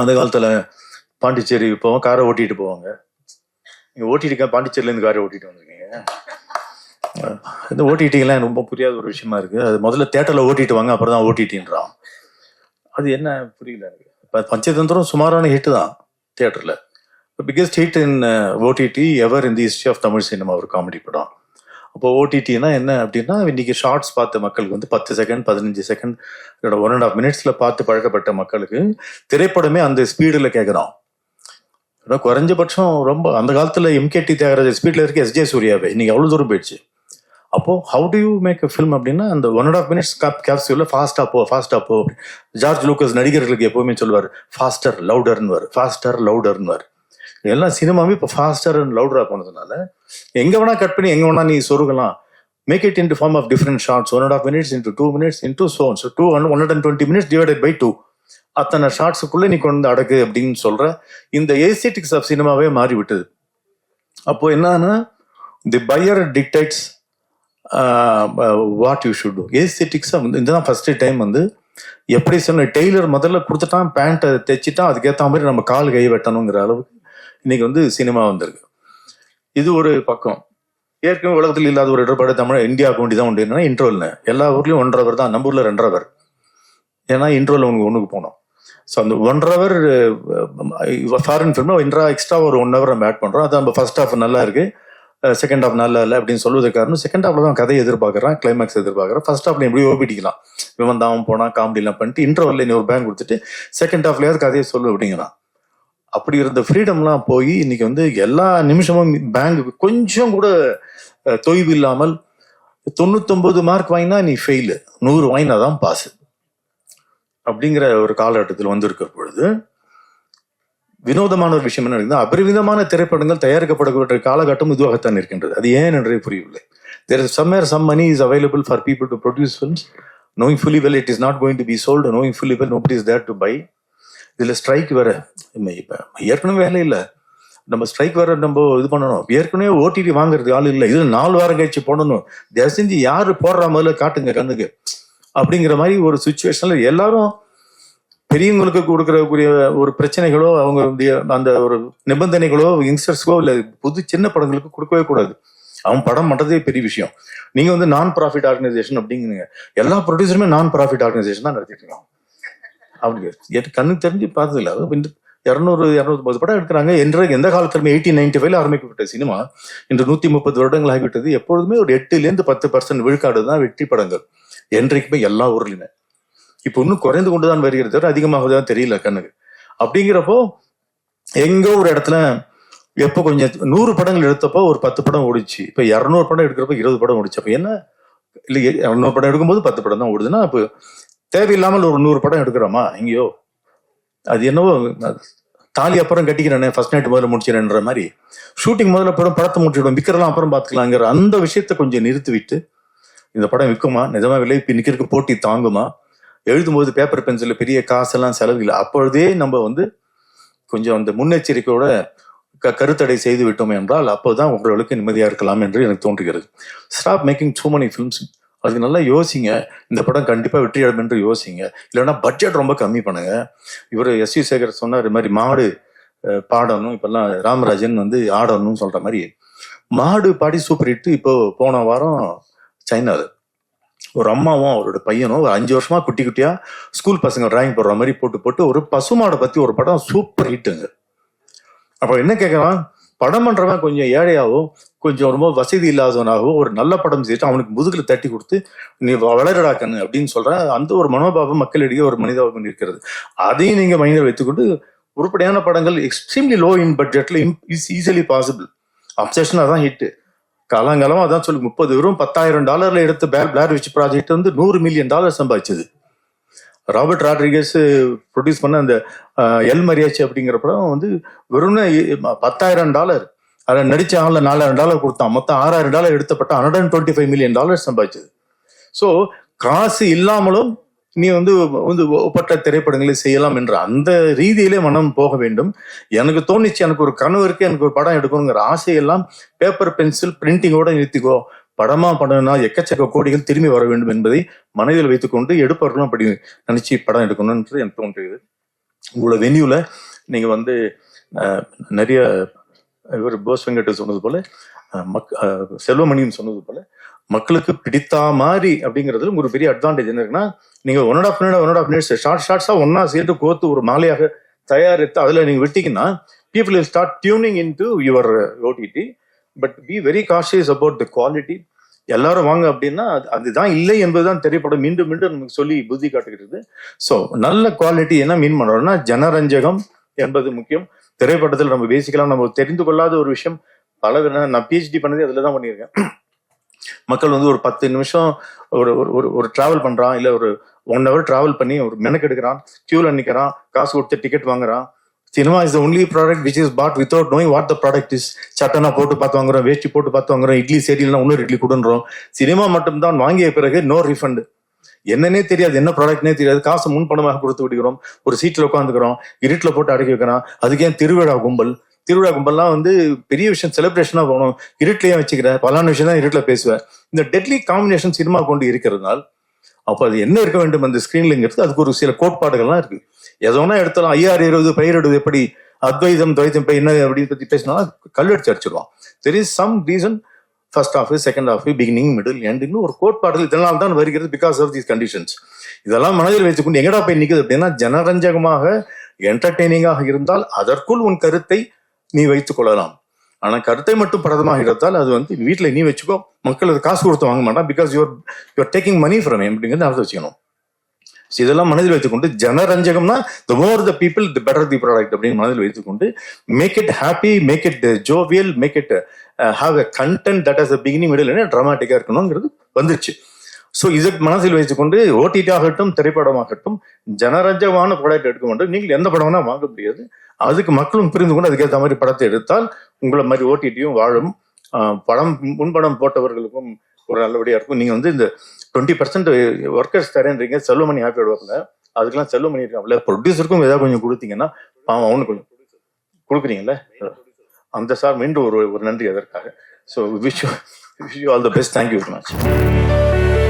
அந்த காலத்தில் பாண்டிச்சேரி போவோம், காரை ஓட்டிகிட்டு போவாங்க. நீங்கள் ஓட்டிட்டு பாண்டிச்சேரியிலேருந்து காரை ஓட்டிகிட்டு வந்திருக்கீங்க. இந்த ஓடிடிலாம் ரொம்ப புரியாத ஒரு விஷயமா இருக்குது. அது முதல்ல தேட்டரில் ஓட்டிட்டு வாங்க, அப்புறம் தான் ஓடிடின்றான். அது என்ன புரியல எனக்கு. இப்போ பஞ்சதந்திரம் சுமாரான ஹிட்டு தான் தியேட்டரில். Biggest hit in OTT ever in the history of Tamil cinema ஒரு காமெடி படம். அப்போ ஓடிடினா என்ன அப்படின்னா, இன்னைக்கு ஷார்ட்ஸ் பார்த்த மக்களுக்கு வந்து 10 செகண்ட் 15 செகண்ட் 1.5 மினிட்ஸ்ல பார்த்து பழக்கப்பட்ட மக்களுக்கு திரைப்படமே அந்த ஸ்பீடில் கேட்குறோம். குறைஞ்சபட்சம் ரொம்ப அந்த காலத்தில் எம்கேடி தியாகராஜ ஸ்பீடில் இருக்க எஸ்ஜே சூர்யாவே இன்னைக்கு அவ்வளோ தூரம் போயிடுச்சு. அப்போ how do you make a film அப்படின்னா, அந்த 1.5 மினிட்ஸ் கேப்சூல்ல ஃபாஸ்டா போ. ஜார்ஜ் லூக்கஸ் நடிகர்களுக்கு எப்பவுமே சொல்லுவார், ஃபாஸ்டர் லவுடர்னு. எல்லாம் சினிமாவே இப்போ ஃபாஸ்டர் அண்ட் லவுடரா போனதுனால எங்க வேணா கட் பண்ணி எங்க வேணா நீ சொருகலாம். Make it into form of different shorts, 1.5 minutes into 2 minutes into so 120 minutes divided by 2. அத்தனை ஷார்ட்ஸுக்குள்ள நீ கொண்டு அடக்கு அப்படின்னு சொல்ற இந்த ஏஸ்தெட்டிக்ஸ் ஆஃப் சினிமாவே மாறிவிட்டது. அப்போ என்னன்னா, the buyer dictates what you should do. ஏஸ்தெட்டிக்ஸா வந்து இதுதான் ஃபர்ஸ்ட் டைம் வந்து எப்படி சொன்ன டெய்லர் முதல்ல கொடுத்துட்டான், பேண்ட்டை தைச்சிட்டான், அதுக்கேற்ற மாதிரி நம்ம கால் கை வெட்டணுங்கிற அளவுக்கு இன்னைக்கு வந்து சினிமா வந்திருக்கு. இது ஒரு பக்கம். ஏற்கனவே உலகத்தில் இல்லாத ஒரு இடர்பாடு தமிழ் இந்தியாவுக்கு வேண்டி தான் உண்டு. என்னன்னா இன்ட்ரோல்னு எல்லா ஊர்லயும் 1.5 hour தான், நம்ம ஊர்ல 2.5 hour. ஏன்னா இன்ட்ரோல் ஒன்றுக்கு போனோம். ஸோ அந்த 1.5 hour ஃபாரின் ஃபில்ம் எக்ஸ்ட்ரா ஒரு 1 hour நம்ம ஆட் பண்றோம். அது நம்ம ஃபர்ஸ்ட் ஹாஃப் நல்லா இருக்கு, செகண்ட் ஹாஃப் நல்லா இல்லை அப்படின்னு சொல்வதற்கு காரணம், செகண்ட் ஹாஃப்ல தான் கதையை எதிர்பார்க்குறான், கிளைமேக்ஸ் எதிர்பார்க்குறான். ஃபர்ஸ்ட் ஹாஃப்ல எப்படி ஓபிடிக்கலாம், இவன் தான் போனா காமெடிலாம் பண்ணிட்டு இன்டர்வல்ல நீ ஒரு பேங்க் கொடுத்துட்டு செகண்ட் ஹாஃப்லயாவது கதையை சொல்லு அப்படிங்கிறான். அப்படி இருந்த ஃப்ரீடம்லாம் போய் இன்னைக்கு வந்து எல்லா நிமிஷமும் பேங்க் கொஞ்சம் கூட தொய்வு இல்லாமல் 99 மார்க் வாங்கினா நீ ஃபெயிலு, 100 வாங்கினா தான் பாஸ் அப்படிங்கிற ஒரு காலகட்டத்தில் வந்திருக்கிற பொழுது வினோதமான ஒரு விஷயம் என்ன இருக்குன்னா, அபரிவிதமான திரைப்படங்கள் தயாரிக்கப்படக்கூடிய காலகட்டம் இதுவாகத்தான் இருக்கின்றது. அது ஏன் என்றே புரியவில்லை. There is somewhere some money is available for people to produce films, knowing fully well it is not going to be sold, knowing fully well nobody is there to buy. இதுல ஸ்ட்ரைக் வேற, ஏற்கனவே வேலை இல்லை, நம்ம strike வேற நம்ம இது பண்ணணும். ஏற்கனவே ஓடிடி வாங்குறது ஆள் இல்லை, இது 4 வாரம் கழிச்சு போடணும். தயவு செஞ்சு யாரு போடுற முதல்ல காட்டுங்க கண்ணுக்கு அப்படிங்கிற மாதிரி ஒரு சுச்சுவேஷன்ல எல்லாரும் பெரியவங்களுக்கு கொடுக்கறக்கூடிய ஒரு பிரச்சனைகளோ அவங்க அந்த ஒரு நிபந்தனைகளோ யங்ஸ்டர்ஸ்க்கோ இல்லை புது சின்ன படங்களுக்கு கொடுக்கவே கூடாது. அவன் படம் பண்றதே பெரிய விஷயம். நீங்க வந்து நான் ப்ராஃபிட் ஆர்கனைசேஷன் அப்படிங்கிறீங்க, எல்லா ப்ரொடியூசருமே நான் ப்ராஃபிட் ஆர்கனைசேஷன் தான் நடத்திட்டு இருக்காங்க. அப்படி கண்ணுக்கு தெரிஞ்சு பார்த்தது இல்லை. 200-250 படம் எடுக்கிறாங்க. எந்த காலத்திலுமே 1895 ஆரம்பிக்கப்பட்ட சினிமா இன்று 130 வருடங்கள் ஆகிவிட்டது. எப்பொழுதுமே ஒரு 8-10% விழுக்காடு தான் வெற்றி படங்கள் என்றைக்குமே எல்லா ஊர்லயுமே. இப்ப இன்னும் குறைந்து கொண்டுதான் வருகிறது, அதிகமாகதான் தெரியல கண்ணுக்கு. அப்படிங்கிறப்போ எங்க ஒரு இடத்துல எப்போ கொஞ்சம் 100 படங்கள் எடுத்தப்போ ஒரு 10 படம் ஓடிச்சு. இப்ப 200 படம் எடுக்கிறப்ப 20 படம் ஓடிச்சு. அப்ப என்ன இல்லை, 200 படம் எடுக்கும்போது 10 படம் தான் ஓடுதுன்னா அப்போ தேவையில்லாமல் ஒரு 100 படம் எடுக்கிறோமா எங்கேயோ. அது என்னவோ தாலி அப்புறம் கட்டிக்கிறேனே, ஃபர்ஸ்ட் நைட் முதல்ல முடிச்சிடன்ற மாதிரி ஷூட்டிங் முதல்ல படத்தை முடிச்சிடுவோம், விற்கிறலாம் அப்புறம் பார்த்துக்கலாங்கிற அந்த விஷயத்த கொஞ்சம் நிறுத்தி விட்டு, இந்த படம் விற்குமா, நிஜமா விலை நிற்கிறதுக்கு போட்டி தாங்குமா, எழுதும்போது பேப்பர் பென்சில் பெரிய காசெல்லாம் செலவில்லை, அப்பொழுதே நம்ம வந்து கொஞ்சம் அந்த முன்னெச்சரிக்கையோட கருத்தடை செய்து விட்டோம் என்றால் அப்போதான் உங்களுக்கு நிம்மதியா இருக்கலாம் என்று எனக்கு தோன்றுகிறது. Stop making too many films. அதுக்கு நல்லா யோசிங்க, இந்த படம் கண்டிப்பா வெற்றி அடையும் என்று யோசிங்க. இல்லைன்னா பட்ஜெட் ரொம்ப கம்மி பண்ணுங்க. இவர் எஸ்.வி. சேகர் சொன்னார், இது மாதிரி மாடு பாடணும், இப்பெல்லாம் ராமராஜன் வந்து ஆடணும்னு சொல்ற மாதிரி மாடு பாடி சூப்பர் ஹிட். இப்போ போன வாரம் சைனாவில் ஒரு அம்மாவும் அவரோட பையனும் ஒரு 5 வருஷமா குட்டி குட்டியா ஸ்கூல் பசங்க டிராயிங் போடுற மாதிரி போட்டு ஒரு பசுமாடை பத்தி ஒரு படம் சூப்பர் ஹிட்டுங்க. அப்ப என்ன கேட்கறான், படம் பண்றவன் கொஞ்சம் ஏழையாவோ கொஞ்சம் ரொம்ப வசதி இல்லாதவனாகவோ ஒரு நல்ல படம் செய்யிட்டு அவனுக்கு முதுகுல தட்டி கொடுத்து நீ வளரடா கண்ணு அப்படின்னு சொல்ற அந்த ஒரு மனோபாவம் மக்களிடையே ஒரு மனிதாபம் இருக்கிறது. அதையும் நீங்க மைண்டில் வைத்துக்கொண்டு உருப்படியான படங்கள் எக்ஸ்ட்ரீம்லி லோ இன் பட்ஜெட்ல இஸ் ஈஸிலி பாசிபிள். அப்சஷன் அதான் ஹிட். காலங்காலமா அதான் சொல்லி $30,000 எடுத்த பிளார் விச் ப்ராஜெக்ட் வந்து $100 மில்லியன் சம்பாதிச்சது. ராபர்ட் ராட்ரிகஸ் ப்ரொடியூஸ் பண்ண அந்த எல் மரியாச்சி அப்படிங்கிற படம் வந்து வெறும் $10,000. அதில் நடிச்ச ஆள்ல $4,000 கொடுத்தான். மொத்தம் $6,000 எடுத்தப்பட்ட $125 மில்லியன் சம்பாதிச்சது. ஸோ காசு இல்லாமலும் நீ வந்து ஒப்பற்ற திரைப்படங்களை செய்யலாம் என்ற அந்த ரீதியிலே மனம் போக வேண்டும். எனக்கு தோணிச்சு, எனக்கு ஒரு கனவு இருக்கு, எனக்கு ஒரு படம் எடுக்கணுங்கிற ஆசையெல்லாம் பேப்பர் பென்சில் பிரிண்டிங்கோட நிறுத்திக்கோ. படமா பண்ணணும்னா எக்கச்சக்க கோடிகள் திரும்பி வர வேண்டும் என்பதை மனதில் வைத்துக்கொண்டு எடுப்பவர்களும் அப்படி நினைச்சு படம் எடுக்கணும் என்று எனக்கு தோன்றுகிறது. உங்களோட வென்யூவில் நீங்கள் வந்து நிறைய இவர் போஸ் வெங்கட் சொன்னது போல செல்வமணின்னு சொன்னது போல மக்களுக்கு பிடித்த மாதிரி அப்படிங்கிறதுல ஒரு பெரிய அட்வான்டேஜ் என்ன இருக்குன்னா, நீங்கள் 1.5 மினிட்ஸ் ஷார்ட்ஸாக ஒன்னா சேர்த்து கோர்த்து ஒரு மாலையாக தயாரித்து அதில் நீங்கள் விட்டீங்கன்னா people will start tuning into your OTT, but be very cautious about the quality. எல்லாரும் வாங்க அப்படின்னா அதுதான் இல்லை என்பதுதான் திரைப்படம் மீண்டும் மீண்டும் நமக்கு சொல்லி புத்தி காட்டுகிறது. ஸோ நல்ல குவாலிட்டி என்ன மீன் பண்றோம்னா ஜனரஞ்சகம் என்பது முக்கியம். திரைப்படத்தில் நம்ம பேசிக்கலாம், நம்ம தெரிந்து கொள்ளாத ஒரு விஷயம் பல நான் PhD பண்ணதே அதில் தான் பண்ணியிருக்கேன். மக்கள் வந்து ஒரு 10 நிமிஷம் ஒரு டிராவல் பண்றான், இல்லை ஒரு 1 hour டிராவல் பண்ணி ஒரு மெனக்கெடுக்கிறான், கியூல நிற்கிறான், காசு கொடுத்து டிக்கெட் வாங்குறான். Cinema is the only product which is bought without knowing what the product is. சட்டனா போட்டு பார்த்து வாங்குறோம், வேஷ்டி போட்டு பார்த்து வாங்குறோம், இட்லி சரியில்லைனா இன்னொரு இட்லி கொடுன்றோம். சினிமா மட்டும்தான் வாங்கிய பிறகு நோ ரீஃபண்ட். என்னன்னே தெரியாது, என்ன ப்ராடக்ட்னே தெரியாது, காசு முன்பணமாக கொடுத்து விடுகிறோம், ஒரு சீட்டில் உட்காந்துக்கிறோம், இருட்டில் போட்டு அடக்கி வைக்கிறான். அதுக்கே திருவிழா கும்பல்லாம் வந்து பெரிய விஷயம், செலிப்ரேஷனாக போகணும், இருட்டிலேயே வச்சுக்கிறேன், பலான விஷயம் தான் இருட்டில் பேசுவேன். இந்த டெட்லி காம்பினேஷன் சினிமா கொண்டு இருக்கிறதுனால அப்போ அது என்ன இருக்க வேண்டும் அந்த ஸ்கிரீன்லங்கிறது அதுக்கு ஒரு சில கோட்பாடுகள்லாம் இருக்கு. எதோனா எடுத்தாலும் 50 பயிரிடுவது எப்படி, அத்வைதம் துவைதம் என்ன அப்படின்னு பத்தி பேசினா கல்லடிச்சு அடிச்சிருவான். There is some reason, first half, second half, beginning, middle, end ஒரு கோட்பாடுகள் இதனால் தான் வருகிறது. Because of these conditions. இதெல்லாம் மனதில் வைத்துக்கொண்டு எங்கடா போய் நிற்குது அப்படின்னா, ஜனரஞ்சகமாக என்டர்டெய்னிங்காக இருந்தால் அதற்குள் உன் கருத்தை நீ வைத்துக் கொள்ளலாம். ஆனா கருத்தை மட்டும் பிரதமாக இருந்தால் அது வந்து வீட்டுல நீ வச்சுக்கோ, மக்கள் அது காசு கொடுத்து வாங்க மாட்டான். Because you're taking money from him அப்படிங்கிறது அதை வச்சுக்கணும். இதெல்லாம் மனதில் வைத்துக்கொண்டு ஜனரஞ்சகம்னா the more the people the better the product அப்படின்னு மனதில் வைத்துக்கொண்டு make it happy, make it jovial, make it have a content that has a beginning, middle and dramatic-ஆ இருக்கணுங்கிறது வந்துருச்சு. ஸோ இதை மனதில் வைத்துக்கொண்டு OTT ஆகட்டும் திரைப்படமாகட்டும் ஜனரஞ்சகமான ப்ராடக்ட் எடுக்க வேண்டும். நீங்கள் எந்த படம் வேணா வாங்க முடியாது. அதுக்கு மக்களும் புரிந்து கொண்டு அதுக்கேற்ற மாதிரி படத்தை எடுத்தால் உங்களை மாதிரி OTT-யும் வாழும். படம் முன்படம் போட்டவர்களுக்கும் ஒரு நல்லபடியா இருக்கும். நீங்க வந்து இந்த 20% ஒர்க்கர்ஸ் தரேன்றீங்க, செல்வமணி ஹாப்பி ஆடுவாங்க, அதுக்கெல்லாம் செல்வமணி இருக்காங்கல்ல, ப்ரொடியூசருக்கும் ஏதாவது கொஞ்சம் கொடுத்தீங்கன்னா பாவம் அவனு கொஞ்சம் கொடுக்குறீங்கல்ல, அந்த சார் மீண்டும் ஒரு நன்றி அதற்காக. So wish you all the best. Thank you very much.